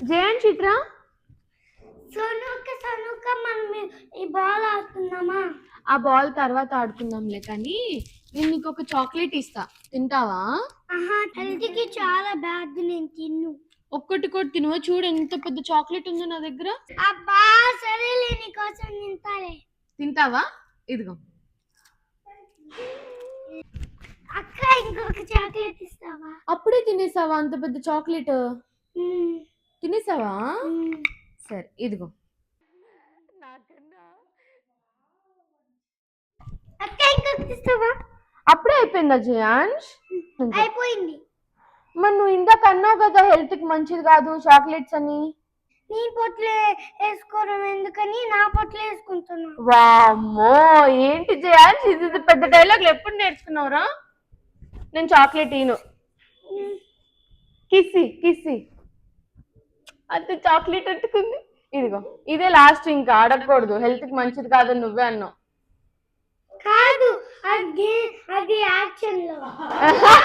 జయన్ చిత్ర సోనుక మనం ఈ బాల్ ఆడుకుందామా? ఆ బాల్ తర్వాత ఆడుకుందాంలే, కానీ నేను నీకు ఒక చాక్లెట్ ఇస్తా, తింటావా? హెల్త్కి చాలా బ్యాడ్, నేను తిన్ను. ఒక్కటి కూడా తినవా? చూడు ఎంత పెద్ద చాక్లెట్ ఉందో నా దగ్గర. అబ్బా సరేలే, నీకోసం తింటాలే. తింటావా? ఇదిగో. అక్క ఇంకొక చాక్లెట్ ఇస్తావా? అప్పుడే తినేసావా అంత పెద్ద చాక్లెట్? తినేసావా? సరే ఇదిగో. అక్క ఇంకొకటి ఇస్తావా? అప్పుడే అయిపోయిందా జయాంష్? అయిపోయింది. మరి నువ్వు ఇందాక అన్నావు కదా హెల్త్ కి మంచిది కాదు చాక్లెట్స్ అని. నీ పొట్లే వేసుకోవడం ఎందుకని నా పొట్లే వేసుకుంటున్నా. వామ్మో, ఏంటి జయాంష్ ఇది పెద్ద డైలాగులు ఎప్పుడు నేర్చుకున్నావురా? నేను చాక్లెట్ ఈను. కిస్సి కిస్సి. అంతే, చాక్లెట్ అంటుకుంది. ఇదిగో, ఇదే లాస్ట్, ఇంకా అడగకూడదు, హెల్త్ కి మంచిది కాదని నువ్వే అన్నావు. కాదు, అది యాక్షన్ లో